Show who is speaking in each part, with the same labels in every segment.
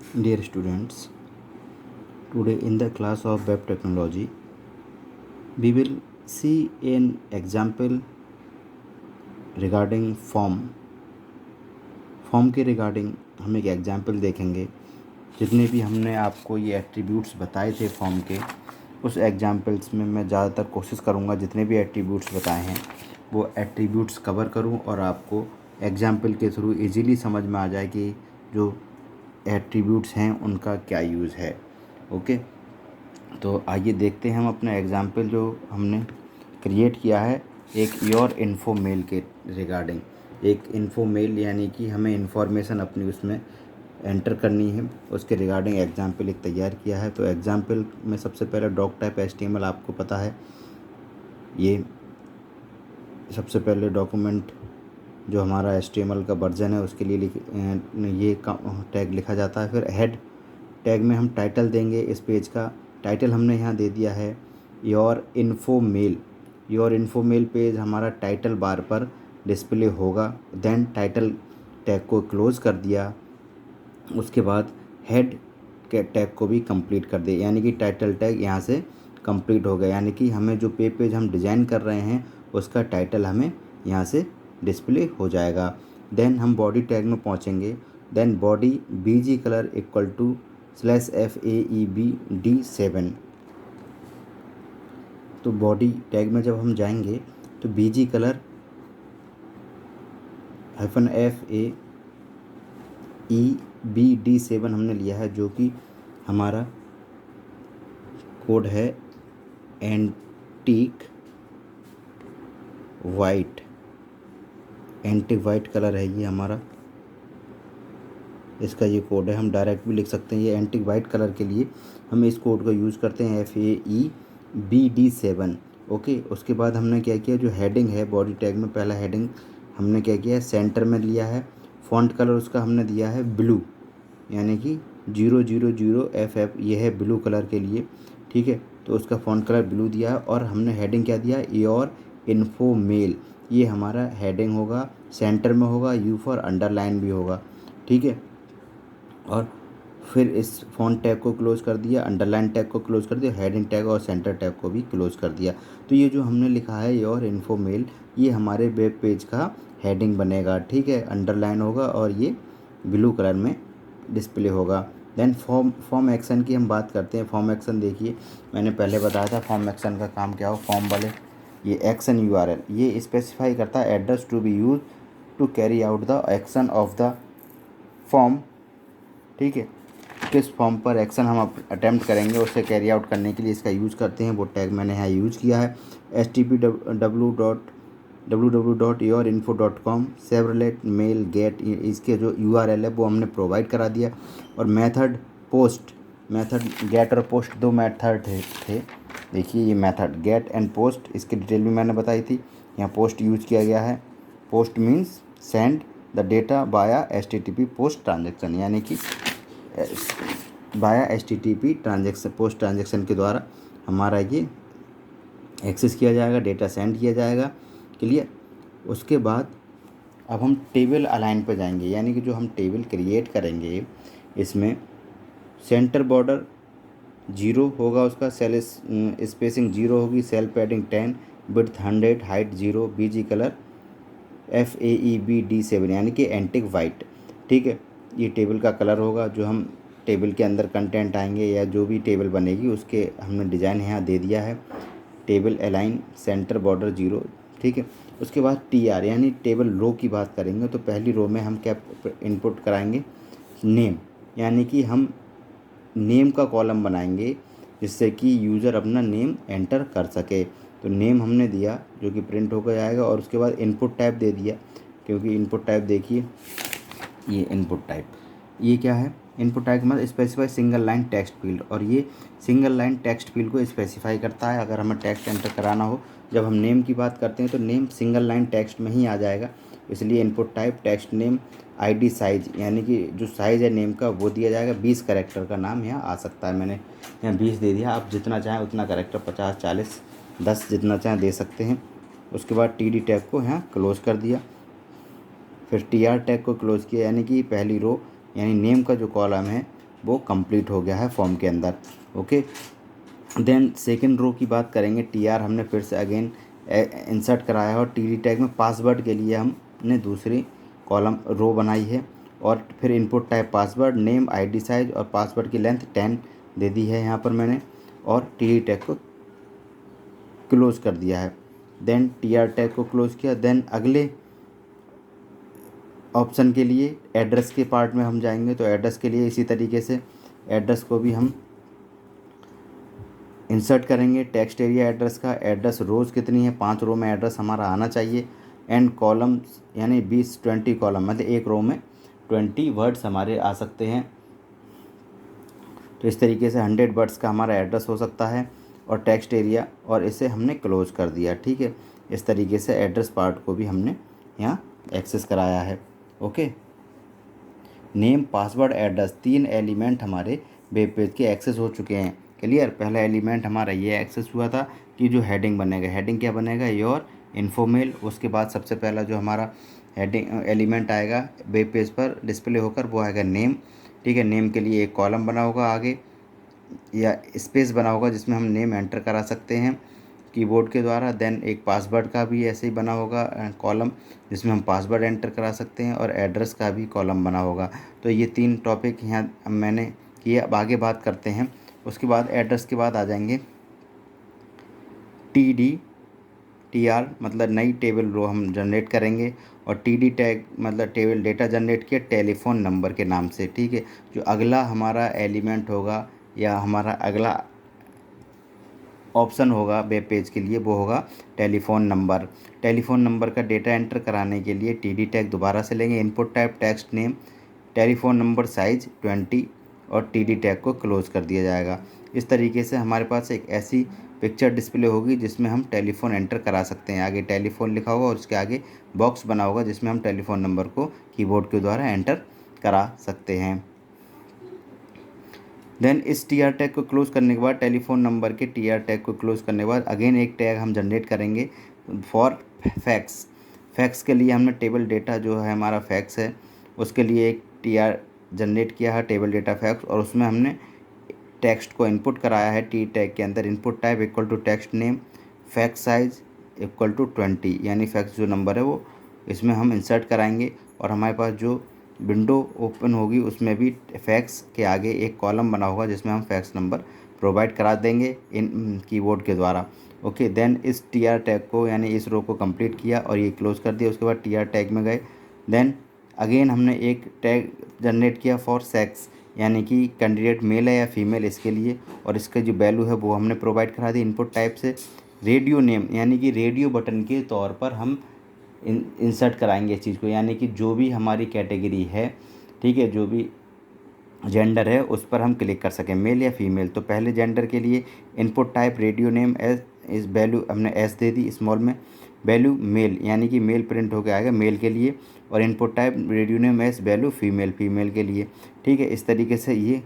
Speaker 1: Dear students, today in the class of web technology, we will see an example regarding form. Form के regarding हम एक example देखेंगे। जितने भी हमने आपको ये एट्रीब्यूट्स बताए थे फॉर्म के, उस एग्जाम्पल्स में मैं ज़्यादातर कोशिश करूँगा जितने भी एट्रीब्यूट्स बताए हैं वो एट्रीब्यूट्स कवर करूँ और आपको एग्जाम्पल के थ्रू इजीली समझ में आ जाए कि जो एट्रीब्यूट्स हैं उनका क्या यूज़ है। ओके, तो आइए देखते हैं हम अपना एग्जाम्पल जो हमने क्रिएट किया है एक योर इन्फो मेल के रिगार्डिंग। एक इन्फो मेल यानी कि हमें इन्फॉर्मेशन अपनी उसमें एंटर करनी है, उसके रिगार्डिंग एग्जाम्पल एक तैयार किया है। तो एग्जाम्पल में सबसे पहले डॉक टाइप HTML आपको पता है, ये सबसे पहले डॉक्यूमेंट जो हमारा HTML का वर्जन है उसके लिए ये टैग लिखा जाता है। फिर हेड टैग में हम टाइटल देंगे। इस पेज का टाइटल हमने यहाँ दे दिया है your info mail. Your info mail page हमारा टाइटल बार पर डिस्प्ले होगा। देन टाइटल टैग को क्लोज़ कर दिया। उसके बाद हेड के टैग को भी कंप्लीट कर दिया, यानी कि टाइटल टैग यहाँ से कंप्लीट हो गया, यानी कि हमें जो पेज हम डिज़ाइन कर रहे हैं उसका टाइटल हमें यहाँ से डिस्प्ले हो जाएगा। देन हम बॉडी टैग में पहुँचेंगे। Then body BG colour equal to /FAEBD7। तो बॉडी टैग में जब हम जाएंगे तो BG कलर -FAEBD7 हमने लिया है, जो कि हमारा कोड है antique white. Antique white colour है ये हमारा, इसका ये कोड है। हम डायरेक्ट भी लिख सकते हैं। ये एंटीक वाइट कलर के लिए हम इस कोड का यूज़ करते हैं FAEBD7। ओके, उसके बाद हमने क्या किया, जो हेडिंग है बॉडी टैग में पहला हेडिंग हमने क्या किया है, सेंटर में लिया है। फ़ॉन्ट कलर उसका हमने दिया है ब्लू, यानी कि 000FF, ये है ब्लू कलर के लिए। ठीक है, तो उसका फ़ॉन्ट कलर ब्लू दिया है। और हमने हेडिंग क्या दिया, योर इन्फो मेल। ये हमारा हेडिंग होगा, सेंटर में होगा, U फॉर अंडरलाइन भी होगा। ठीक है, और फिर इस फ़ॉन्ट टैग को क्लोज़ कर दिया, अंडरलाइन टैग को क्लोज़ कर दिया, हेडिंग टैग और सेंटर टैग को भी क्लोज़ कर दिया। तो ये जो हमने लिखा है योर इन्फो मेल, ये हमारे वेब पेज का हेडिंग बनेगा। ठीक है, अंडरलाइन होगा और ये ब्लू कलर में डिस्प्ले होगा। देन फॉर्म एक्शन की हम बात करते हैं। फॉर्म एक्शन देखिए, मैंने पहले बताया था फॉर्म एक्शन का काम क्या हो। फॉर्म वाले ये एक्शन URL ये स्पेसिफाई करता है address to be use to carry out the action of the form. ठीक है, किस फॉर्म पर एक्शन हम अटैम्प्ट करेंगे उसे कैरी आउट करने के लिए इसका यूज़ करते हैं, वो टैग मैंने यहाँ यूज़ किया है। http://www.yourinfo.com सेवरलेट मेल गेट, इसके जो URL है वो हमने प्रोवाइड करा दिया। और मेथड पोस्ट, मेथड गेट और पोस्ट दो मेथड थे। देखिए ये मेथड गेट एंड पोस्ट, इसकी डिटेल भी मैंने बताई थी। यहाँ पोस्ट यूज किया गया है। Post means send the data बाया HTTP पोस्ट ट्रांजेक्शन, यानी कि बाया HTTP ट्रांजेक्शन, पोस्ट ट्रांजेक्शन के द्वारा हमारा ये एक्सेस किया जाएगा, डेटा सेंड किया जाएगा। क्लियर। उसके बाद अब हम टेबल अलाइन पर जाएंगे, यानी कि जो हम टेबल क्रिएट करेंगे इसमें सेंटर बॉर्डर 0 होगा, उसका सेल स्पेसिंग 0 होगी, cell padding 10, width 100, height 0, BG colour FAEBD7 यानी कि एंटिक वाइट। ठीक है, ये टेबल का कलर होगा। जो हम टेबल के अंदर कंटेंट आएंगे या जो भी टेबल बनेगी उसके हमने डिज़ाइन यहाँ दे दिया है। Table align, centre border 0। ठीक है, उसके बाद TR यानी टेबल रो की बात करेंगे तो पहली रो में हम क्या इनपुट कराएंगे, नेम, यानी कि हम नेम का कॉलम बनाएंगे जिससे कि यूज़र अपना नेम एंटर कर सके। तो नेम हमने दिया जो कि प्रिंट होकर जाएगा। और उसके बाद इनपुट टाइप दे दिया, क्योंकि इनपुट टाइप देखिए ये इनपुट टाइप, ये क्या है, इनपुट टाइप मतलब specify single line text field, और ये सिंगल लाइन टेक्स्ट फील्ड को स्पेसिफाई करता है अगर हमें टेक्स्ट एंटर कराना हो। जब हम नेम की बात करते हैं तो नेम सिंगल लाइन टेक्स्ट में ही आ जाएगा, इसलिए input type text name. ID size, यानी कि जो साइज़ है नेम का वो दिया जाएगा। 20 कैरेक्टर का नाम यहाँ आ सकता है, मैंने यहाँ 20 दे दिया। आप जितना चाहें उतना कैरेक्टर 50, 40, 10 जितना चाहें दे सकते हैं। उसके बाद TD टैग को यहाँ क्लोज़ कर दिया। फिर TR टैग को क्लोज़ किया, यानी कि पहली रो यानी नेम का जो कॉलम है वो कंप्लीट हो गया है फॉर्म के अंदर। ओके, देन सेकंड रो की बात करेंगे। टीआर हमने फिर से अगेन इंसर्ट कराया है और टीडी टैग में पासवर्ड के लिए हमने दूसरी कॉलम रो बनाई है और फिर input type password, name, ID size और पासवर्ड की लेंथ 10 दे दी है यहाँ पर मैंने और टीडी टैग को क्लोज कर दिया है। देन टीआर टैग को क्लोज किया। देन अगले ऑप्शन के लिए एड्रेस के पार्ट में हम जाएंगे, तो एड्रेस के लिए इसी तरीके से एड्रेस को भी हम इंसर्ट करेंगे। टेक्स्ट एरिया एड्रेस का एड्रेस रोज़ कितनी है, 5 रो में एड्रेस हमारा आना चाहिए। एंड कॉलम्स यानी 20 कॉलम, मतलब एक रो में 20 वर्ड्स हमारे आ सकते हैं। तो इस तरीके से 100 वर्ड्स का हमारा एड्रेस हो सकता है और टेक्स्ट एरिया, और इसे हमने क्लोज कर दिया। ठीक है, इस तरीके से एड्रेस पार्ट को भी हमने यहाँ एक्सेस कराया है। Okay, name, password, address 3 element हमारे वेब पेज के एक्सेस हो चुके हैं। क्लियर। पहला एलिमेंट हमारा ये एक्सेस हुआ था कि जो हेडिंग बनेगा, हेडिंग क्या बनेगा, योर इन्फोमेल। उसके बाद सबसे पहला जो हमारा हेडिंग एलिमेंट आएगा वेब पेज पर डिस्प्ले होकर वो आएगा नेम। ठीक है, नेम के लिए एक कॉलम बना होगा आगे या स्पेस बना होगा जिसमें हम नेम एंटर करा सकते हैं कीबोर्ड के द्वारा। देन एक पासवर्ड का भी ऐसे ही बना होगा कॉलम जिसमें हम पासवर्ड एंटर करा सकते हैं और एड्रेस का भी कॉलम बना होगा। तो ये 3 टॉपिक यहाँ मैंने किए। अब आगे बात करते हैं। उसके बाद एड्रेस के बाद आ जाएंगे TR, मतलब नई टेबल रो हम जनरेट करेंगे और TD टैग मतलब टेबल डेटा जनरेट किया टेलीफोन नंबर के नाम से। ठीक है, जो अगला हमारा एलिमेंट होगा या हमारा अगला ऑप्शन होगा वेब पेज के लिए वो होगा टेलीफोन नंबर। टेलीफोन नंबर का डेटा एंटर कराने के लिए TD टैग दोबारा से लेंगे। Input type text name, telephone number size 20 और TD टैग को क्लोज कर दिया जाएगा। इस तरीके से हमारे पास एक ऐसी पिक्चर डिस्प्ले होगी जिसमें हम टेलीफोन एंटर करा सकते हैं। आगे टेलीफोन लिखा होगा और उसके आगे बॉक्स बना होगा जिसमें हम टेलीफोन नंबर को कीबोर्ड के द्वारा एंटर करा सकते हैं। देन इस TR टैग को क्लोज करने के बाद टेलीफोन नंबर के TR टैग को क्लोज करने के बाद अगेन एक टैग हम जनरेट करेंगे फॉर फैक्स। फैक्स के लिए हमने टेबल डेटा जो है हमारा फैक्स है उसके लिए एक TR जनरेट किया है टेबल डेटा फैक्स और उसमें हमने टेक्स्ट को इनपुट कराया है T टैग के अंदर। Input type equal to text name, fax size equal to 20, यानी फैक्स जो नंबर है वो इसमें हम इंसर्ट कराएंगे और हमारे पास जो विंडो ओपन होगी उसमें भी फैक्स के आगे एक कॉलम बना होगा जिसमें हम फैक्स नंबर प्रोवाइड करा देंगे इन कीबोर्ड के द्वारा। ओके, देन इस TR टैग को यानी इस रो को कंप्लीट किया और ये क्लोज कर दिया। उसके बाद TR टैग में गए। देन अगेन हमने एक टैग जनरेट किया फॉर सेक्स, यानी कि कैंडिडेट मेल है या फीमेल इसके लिए, और इसका जो वैल्यू है वो हमने प्रोवाइड करा दी इनपुट टाइप से। रेडियो नेम, यानी कि रेडियो बटन के तौर पर हम इंसर्ट कराएंगे इस चीज़ को, यानी कि जो भी हमारी कैटेगरी है, ठीक है, जो भी जेंडर है उस पर हम क्लिक कर सकें, मेल या फीमेल। तो पहले जेंडर के लिए input type radio name S, इस वैल्यू हमने एस दे दी स्मॉल में, वैल्यू मेल यानी कि मेल प्रिंट होकर आएगा मेल के लिए, और input type radio name S value female, female के लिए। ठीक है, इस तरीके से ये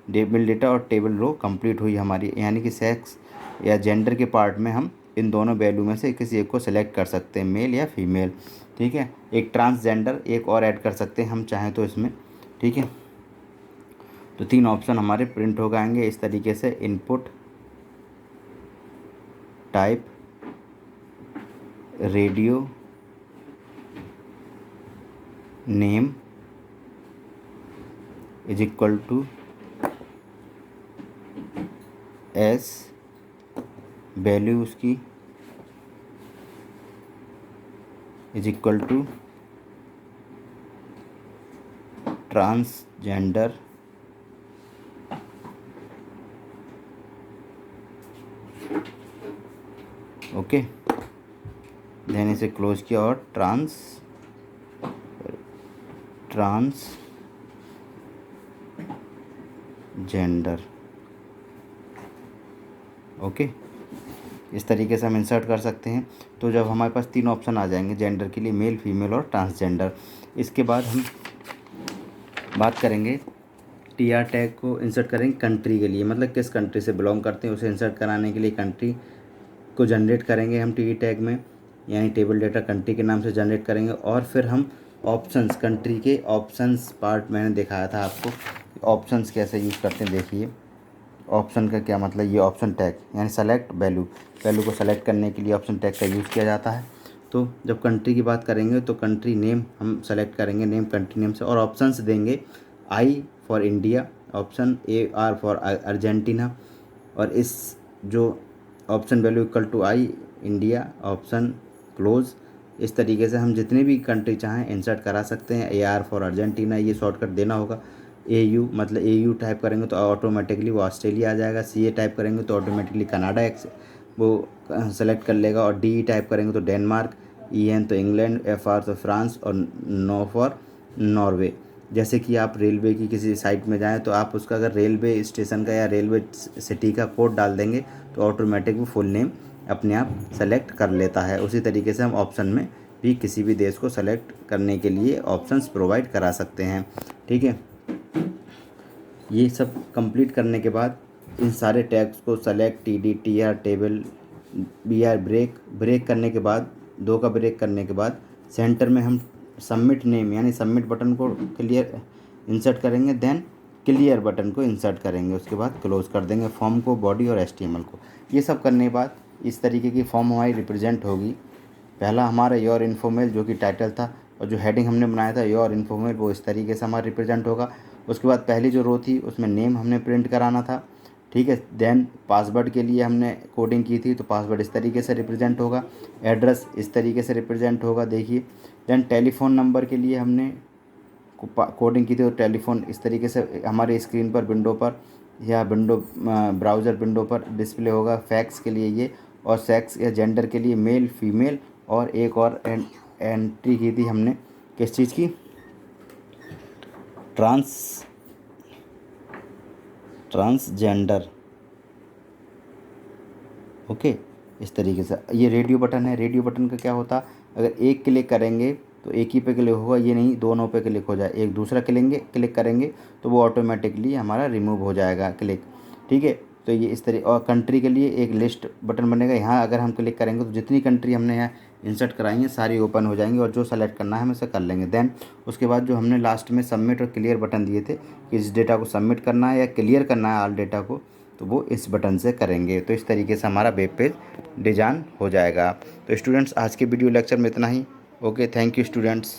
Speaker 1: टेबल डेटा और टेबल रो कंप्लीट हुई हमारी, यानी कि सेक्स या जेंडर के पार्ट में हम इन दोनों वैल्यू में से किसी एक को सिलेक्ट कर सकते हैं, मेल या फीमेल। ठीक है, एक ट्रांसजेंडर एक और ऐड कर सकते हैं हम चाहें तो इसमें। ठीक है, तो 3 ऑप्शन हमारे प्रिंट हो जाएंगे इस तरीके से। Input type radio name is equal to S, value उसकी is equal to transgender okay, then इसे क्लोज किया और ट्रांसजेंडर ओके, इस तरीके से हम इंसर्ट कर सकते हैं। तो जब हमारे पास 3 ऑप्शन आ जाएंगे जेंडर के लिए, मेल, फीमेल और ट्रांसजेंडर, इसके बाद हम बात करेंगे TR टैग को इंसर्ट करेंगे कंट्री के लिए, मतलब किस कंट्री से बिलोंग करते हैं उसे इंसर्ट कराने के लिए कंट्री को जनरेट करेंगे हम TD टैग में, यानी टेबल डेटा कंट्री के नाम से जनरेट करेंगे और फिर हम ऑप्शंस, कंट्री के ऑप्शंस पार्ट मैंने दिखाया था आपको, ऑप्शंस कैसे यूज़ करते हैं। देखिए ऑप्शन का क्या मतलब, ये ऑप्शन टैग यानी सेलेक्ट वैल्यू, वैल्यू को सेलेक्ट करने के लिए ऑप्शन टैग का यूज़ किया जाता है। तो जब कंट्री की बात करेंगे तो कंट्री नेम हम सेलेक्ट करेंगे, नेम कंट्री नेम से, और ऑप्शंस देंगे I for India, option A R for Argentina, और इस जो option value equal to I India, option close. इस तरीके से हम जितने भी कंट्री चाहें इंसर्ट करा सकते हैं। ए आर फॉर अर्जेंटीना ये शॉर्टकट देना होगा। ए यू मतलब ए यू टाइप करेंगे तो ऑटोमेटिकली वो ऑस्ट्रेलिया आ जाएगा। सी ए टाइप करेंगे तो ऑटोमेटिकली कनाडा वो सेलेक्ट कर लेगा, और डी टाइप करेंगे तो डेनमार्क, ई एन तो इंग्लैंड, एफ आर तो फ्रांस, और नो फॉर नॉर्वे। जैसे कि आप रेलवे की किसी साइट में जाएं तो आप उसका अगर रेलवे स्टेशन का या रेलवे सिटी का कोड डाल देंगे तो ऑटोमेटिक वो फुल नेम अपने आप सेलेक्ट कर लेता है। उसी तरीके से हम ऑप्शन में भी किसी भी देश को सेलेक्ट करने के लिए ऑप्शंस प्रोवाइड करा सकते हैं। ठीक है, ये सब कंप्लीट करने के बाद इन सारे टैग्स को select, T D, T R, table, B R, break करने के बाद, दो का ब्रेक करने के बाद सेंटर में हम सबमिट नेम यानी सबमिट बटन को क्लियर इंसर्ट करेंगे, देन क्लियर बटन को इंसर्ट करेंगे, उसके बाद क्लोज कर देंगे फॉर्म को, बॉडी और HTML को। ये सब करने के बाद इस तरीके की फॉर्म हमारी रिप्रेजेंट होगी। पहला हमारा योर इन्फोमेल जो कि टाइटल था, और जो हेडिंग हमने बनाया था योर इन्फोमेल, वो इस तरीके से हमारा रिप्रेजेंट होगा। उसके बाद पहली जो रो थी उसमें नेम हमने प्रिंट कराना था। ठीक है, देन पासवर्ड के लिए हमने कोडिंग की थी तो पासवर्ड इस तरीके से रिप्रेजेंट होगा, एड्रेस इस तरीके से रिप्रेजेंट होगा। देखिए, देन टेलीफोन नंबर के लिए हमने कोडिंग की थी, तो टेलीफोन इस तरीके से हमारे स्क्रीन पर, विंडो पर या विंडो ब्राउज़र विंडो पर डिस्प्ले होगा। फैक्स के लिए ये, और सेक्स या जेंडर के लिए मेल फीमेल, और एक और एंट्री की थी हमने किस चीज़ की, ट्रांसजेंडर। ओके, इस तरीके से। ये रेडियो बटन है, रेडियो बटन का क्या होता, अगर एक क्लिक करेंगे तो एक ही पे क्लिक होगा, ये नहीं दोनों पे क्लिक हो जाए, एक दूसरा क्लिक करेंगे तो वो ऑटोमेटिकली हमारा रिमूव हो जाएगा क्लिक। ठीक है, तो ये इस तरीके। और कंट्री के लिए एक लिस्ट बटन बनेगा, यहाँ अगर हम क्लिक करेंगे तो जितनी कंट्री हमने यहाँ इंसर्ट कराई हैं सारी ओपन हो जाएंगी, और जो सेलेक्ट करना है हम इसे कर लेंगे। देन उसके बाद जो हमने लास्ट में सबमिट और क्लियर बटन दिए थे कि इस डेटा को सबमिट करना है या क्लियर करना है ऑल डेटा को, तो वो इस बटन से करेंगे। तो इस तरीके से हमारा वेब पेज डिज़ाइन हो जाएगा। तो स्टूडेंट्स, आज के वीडियो लेक्चर में इतना ही। Okay, thank you students.